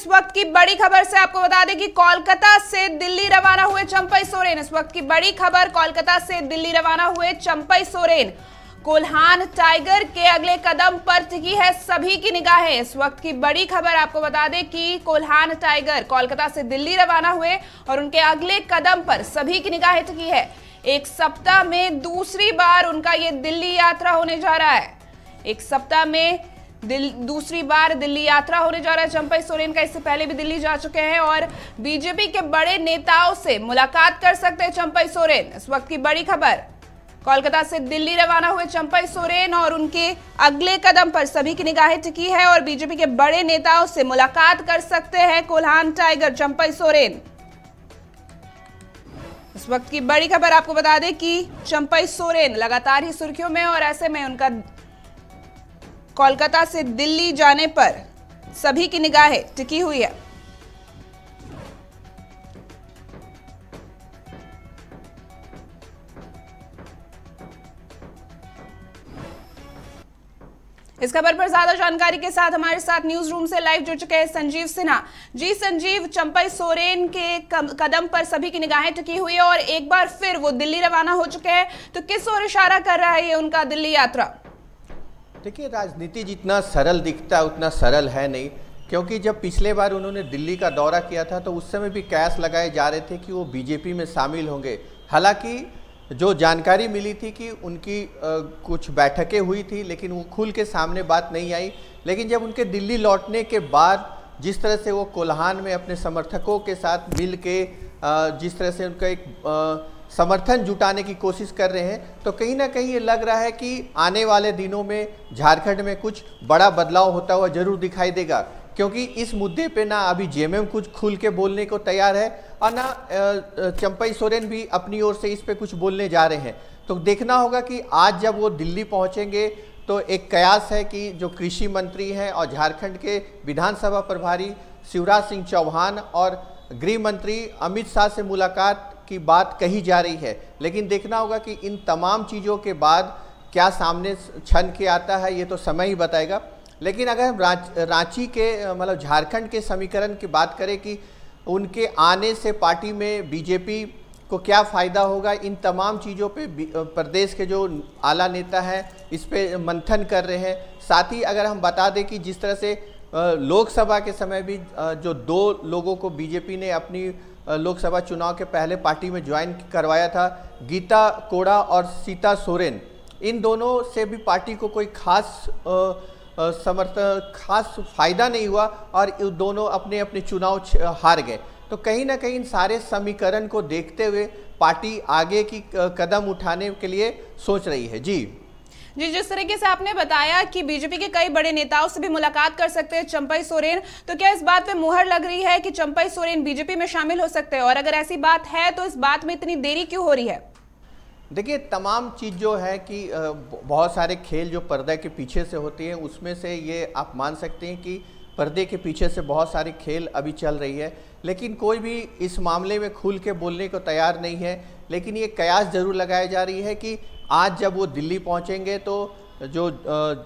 वक्त की बड़ी खबर से आपको बता दें कि कोलकाता से दिल्ली रवाना हुए चंपई सोरेन। इस वक्त की बड़ी खबर, कोलकाता से दिल्ली रवाना हुए चंपई सोरेन। कोल्हान टाइगर के अगले कदम पर टिकी है सभी की निगाहें। इस वक्त की बड़ी खबर आपको बता दें कि कोल्हान टाइगर कोलकाता से दिल्ली रवाना हुए और उनके अगले कदम पर सभी की निगाहें टिकी है। एक सप्ताह में दूसरी बार उनका ये दिल्ली यात्रा होने जा रहा है। एक सप्ताह में दूसरी बार दिल्ली यात्रा होने जा रहा है चंपई सोरेन का। इससे पहले भी दिल्ली जा चुके हैं और बीजेपी के बड़े नेताओं से मुलाकात कर सकते हैं चंपई सोरेन। इस वक्त की बड़ी खबर, कोलकाता से दिल्ली रवाना हुए चंपई सोरेन और उनके अगले कदम पर सभी की निगाहें टिकी है और बीजेपी के बड़े नेताओं से मुलाकात कर सकते हैं कोल्हान टाइगर चंपई सोरेन। इस वक्त की बड़ी खबर आपको बता दें कि चंपई सोरेन लगातार ही सुर्खियों में और ऐसे में उनका कोलकाता से दिल्ली जाने पर सभी की निगाहें टिकी हुई है। इस खबर पर ज्यादा जानकारी के साथ हमारे साथ न्यूज रूम से लाइव जुड़ चुके हैं संजीव सिन्हा। जी संजीव, चंपई सोरेन के कदम पर सभी की निगाहें टिकी हुई है और एक बार फिर वो दिल्ली रवाना हो चुके हैं, तो किस ओर इशारा कर रहा है ये उनका दिल्ली यात्रा? देखिए, राजनीति जितना सरल दिखता है उतना सरल है नहीं, क्योंकि जब पिछले बार उन्होंने दिल्ली का दौरा किया था तो उस समय भी कयास लगाए जा रहे थे कि वो बीजेपी में शामिल होंगे। हालांकि जो जानकारी मिली थी कि उनकी कुछ बैठकें हुई थी, लेकिन वो खुल के सामने बात नहीं आई। लेकिन जब उनके दिल्ली लौटने के बाद जिस तरह से वो कोल्हान में अपने समर्थकों के साथ मिल के जिस तरह से उनका एक समर्थन जुटाने की कोशिश कर रहे हैं, तो कहीं ना कहीं ये लग रहा है कि आने वाले दिनों में झारखंड में कुछ बड़ा बदलाव होता हुआ जरूर दिखाई देगा। क्योंकि इस मुद्दे पे ना अभी जेएमएम कुछ खुल के बोलने को तैयार है और ना चंपई सोरेन भी अपनी ओर से इस पे कुछ बोलने जा रहे हैं। तो देखना होगा कि आज जब वो दिल्ली पहुंचेंगे तो एक कयास है कि जो कृषि मंत्री हैं और झारखंड के विधानसभा प्रभारी शिवराज सिंह चौहान और गृह मंत्री अमित शाह से मुलाकात की बात कही जा रही है। लेकिन देखना होगा कि इन तमाम चीज़ों के बाद क्या सामने छन के आता है, ये तो समय ही बताएगा। लेकिन अगर हम रांची के मतलब झारखंड के समीकरण की बात करें कि उनके आने से पार्टी में बीजेपी को क्या फ़ायदा होगा, इन तमाम चीज़ों पे प्रदेश के जो आला नेता हैं इस पे मंथन कर रहे हैं। साथ ही अगर हम बता दें कि जिस तरह से लोकसभा के समय भी जो दो लोगों को बीजेपी ने अपनी लोकसभा चुनाव के पहले पार्टी में ज्वाइन करवाया था, गीता कोड़ा और सीता सोरेन, इन दोनों से भी पार्टी को कोई खास खास फायदा नहीं हुआ और दोनों अपने अपने चुनाव हार गए। तो कहीं ना कहीं इन सारे समीकरण को देखते हुए पार्टी आगे की कदम उठाने के लिए सोच रही है। जी, जिस तरीके से आपने बताया कि बीजेपी के कई बड़े नेताओं से भी मुलाकात कर सकते हैं चंपई सोरेन, तो क्या इस बात पे मुहर लग रही है कि चंपई सोरेन बीजेपी में शामिल हो सकते हैं? और अगर ऐसी बात है तो इस बात में इतनी देरी क्यों हो रही है? देखिए, तमाम चीज़ जो है कि बहुत सारे खेल जो पर्दे के पीछे से होती हैं, उसमें से ये आप मान सकते हैं कि पर्दे के पीछे से बहुत सारी खेल अभी चल रही है। लेकिन कोई भी इस मामले में खुल के बोलने को तैयार नहीं है। लेकिन ये कयास जरूर लगाई जा रही है कि आज जब वो दिल्ली पहुंचेंगे तो जो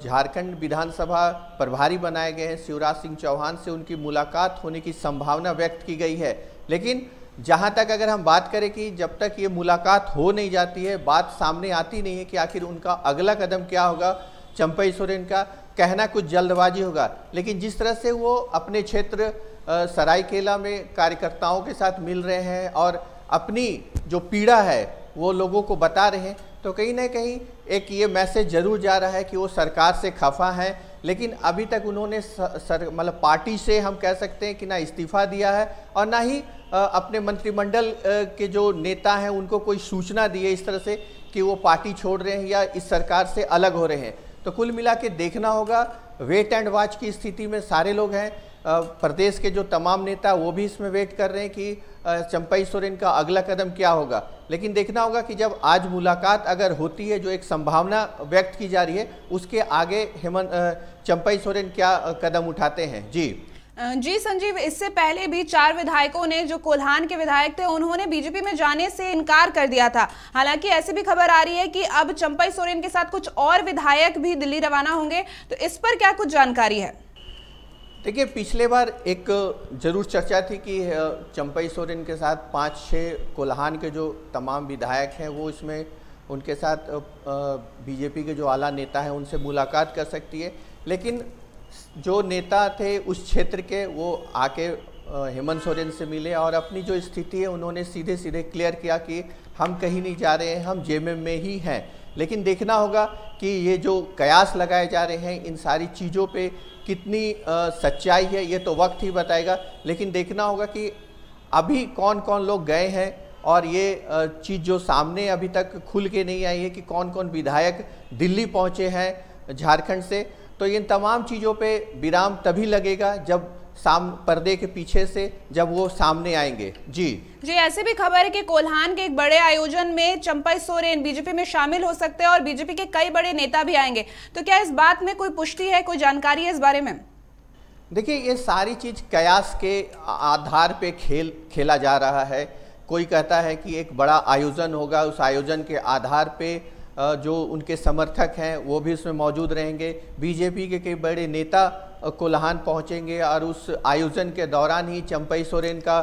झारखंड विधानसभा प्रभारी बनाए गए हैं शिवराज सिंह चौहान से उनकी मुलाकात होने की संभावना व्यक्त की गई है। लेकिन जहां तक अगर हम बात करें कि जब तक ये मुलाकात हो नहीं जाती है, बात सामने आती नहीं है कि आखिर उनका अगला कदम क्या होगा, चंपई सोरेन का कहना कुछ जल्दबाजी होगा। लेकिन जिस तरह से वो अपने क्षेत्र सरायकेला में कार्यकर्ताओं के साथ मिल रहे हैं और अपनी जो पीड़ा है वो लोगों को बता रहे हैं, तो कहीं ना कहीं एक ये मैसेज जरूर जा रहा है कि वो सरकार से खफा है। लेकिन अभी तक उन्होंने मतलब पार्टी से हम कह सकते हैं कि ना इस्तीफा दिया है और ना ही अपने मंत्रिमंडल के जो नेता हैं उनको कोई सूचना दी है इस तरह से कि वो पार्टी छोड़ रहे हैं या इस सरकार से अलग हो रहे हैं। तो कुल मिला के देखना होगा, वेट एंड वॉच की स्थिति में सारे लोग हैं। प्रदेश के जो तमाम नेता वो भी इसमें वेट कर रहे हैं कि चंपई सोरेन का अगला कदम क्या होगा। लेकिन देखना होगा कि जब आज मुलाकात अगर होती है, जो एक संभावना व्यक्त की जा रही है, उसके आगे चंपई सोरेन क्या कदम उठाते हैं। जी संजीव, इससे पहले भी 4 विधायकों ने, जो कोल्हान के विधायक थे, उन्होंने बीजेपी में जाने से इनकार कर दिया था। हालांकि ऐसी भी खबर आ रही है कि अब चंपई सोरेन के साथ कुछ और विधायक भी दिल्ली रवाना होंगे, तो इस पर क्या कुछ जानकारी है? देखिए, पिछले बार एक जरूर चर्चा थी कि चंपई सोरेन के साथ 5-6 कोल्हान के जो तमाम विधायक हैं वो इसमें उनके साथ बीजेपी के जो आला नेता हैं उनसे मुलाकात कर सकती है। लेकिन जो नेता थे उस क्षेत्र के वो आके हेमंत सोरेन से मिले और अपनी जो स्थिति है उन्होंने सीधे सीधे क्लियर किया कि हम कहीं नहीं जा रहे हैं, हम जेएमएम में ही हैं। लेकिन देखना होगा कि ये जो कयास लगाए जा रहे हैं इन सारी चीज़ों पे कितनी सच्चाई है, ये तो वक्त ही बताएगा। लेकिन देखना होगा कि अभी कौन कौन लोग गए हैं और ये चीज़ जो सामने अभी तक खुल के नहीं आई है कि कौन कौन विधायक दिल्ली पहुंचे हैं झारखंड से। तो इन तमाम चीज़ों पे विराम तभी लगेगा जब पर्दे के पीछे से जब वो सामने आएंगे। जी, ऐसे भी खबर है कि कोल्हान के एक बड़े आयोजन में चंपई सोरेन बीजेपी में शामिल हो सकते हैं और बीजेपी के कई बड़े नेता भी आएंगे। तो क्या इस बात में कोई पुष्टि है, कोई जानकारी है इस बारे में? देखिए, ये सारी चीज कयास के आधार पे खेला जा रहा है। कोई कहता है कि एक बड़ा आयोजन होगा, उस आयोजन के आधार पे जो उनके समर्थक हैं वो भी उसमें मौजूद रहेंगे। बीजेपी के कई बड़े नेता कोल्हान पहुंचेंगे और उस आयोजन के दौरान ही चंपई सोरेन का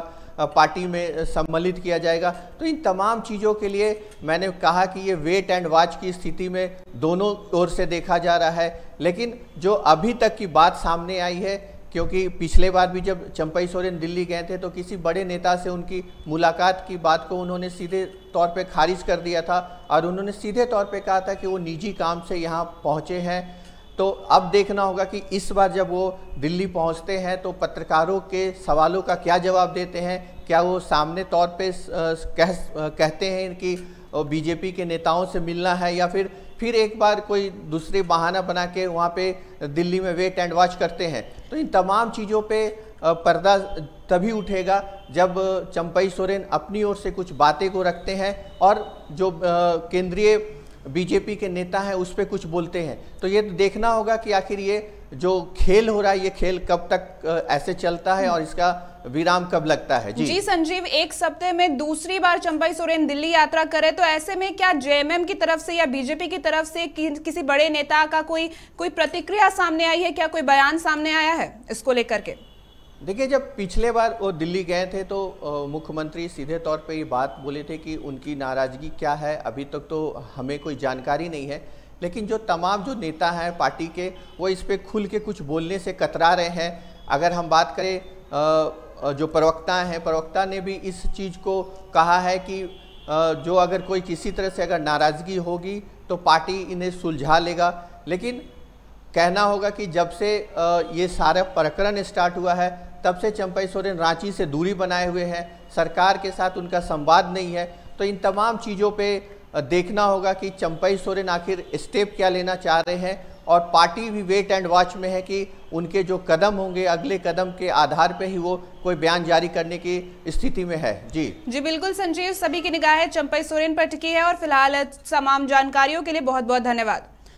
पार्टी में सम्मिलित किया जाएगा। तो इन तमाम चीज़ों के लिए मैंने कहा कि ये वेट एंड वॉच की स्थिति में दोनों ओर से देखा जा रहा है। लेकिन जो अभी तक की बात सामने आई है, क्योंकि पिछले बार भी जब चंपई सोरेन दिल्ली गए थे तो किसी बड़े नेता से उनकी मुलाकात की बात को उन्होंने सीधे तौर पे खारिज कर दिया था और उन्होंने सीधे तौर पे कहा था कि वो निजी काम से यहाँ पहुँचे हैं। तो अब देखना होगा कि इस बार जब वो दिल्ली पहुँचते हैं तो पत्रकारों के सवालों का क्या जवाब देते हैं। क्या वो सामने तौर पे कहते हैं कि बीजेपी के नेताओं से मिलना है, या फिर एक बार कोई दूसरे बहाना बना के वहाँ पे दिल्ली में वेट एंड वॉच करते हैं। तो इन तमाम चीज़ों पे पर्दा तभी उठेगा जब चंपई सोरेन अपनी ओर से कुछ बातें को रखते हैं और जो केंद्रीय बीजेपी के नेता हैं उस पर कुछ बोलते हैं। तो ये देखना होगा कि आखिर ये जो खेल हो रहा है ये खेल कब तक ऐसे चलता है और इसका विराम कब लगता है। जी संजीव, एक सप्ताह में दूसरी बार चंपई सोरेन दिल्ली यात्रा करे, तो ऐसे में क्या जेएमएम की तरफ से या बीजेपी की तरफ से किसी बड़े नेता का कोई प्रतिक्रिया सामने आई है, क्या कोई बयान सामने आया है इसको लेकर के? देखिए, जब पिछले बार वो दिल्ली गए थे तो मुख्यमंत्री सीधे तौर पे ये बात बोले थे कि उनकी नाराज़गी क्या है अभी तक तो हमें कोई जानकारी नहीं है। लेकिन जो तमाम जो नेता हैं पार्टी के वो इस पे खुल के कुछ बोलने से कतरा रहे हैं। अगर हम बात करें जो प्रवक्ता ने भी इस चीज़ को कहा है कि जो अगर कोई किसी तरह से अगर नाराज़गी होगी तो पार्टी इन्हें सुलझा लेगा। लेकिन कहना होगा कि जब से ये सारा प्रकरण स्टार्ट हुआ है तब से चंपई सोरेन रांची से दूरी बनाए हुए हैं, सरकार के साथ उनका संवाद नहीं है। तो इन तमाम चीज़ों पे देखना होगा कि चंपई सोरेन आखिर स्टेप क्या लेना चाह रहे हैं और पार्टी भी वेट एंड वॉच में है कि उनके जो कदम होंगे अगले कदम के आधार पे ही वो कोई बयान जारी करने की स्थिति में है। जी बिल्कुल संजीव, सभी की निगाहें चंपई सोरेन पर टिकी है और फिलहाल तमाम जानकारियों के लिए बहुत बहुत धन्यवाद।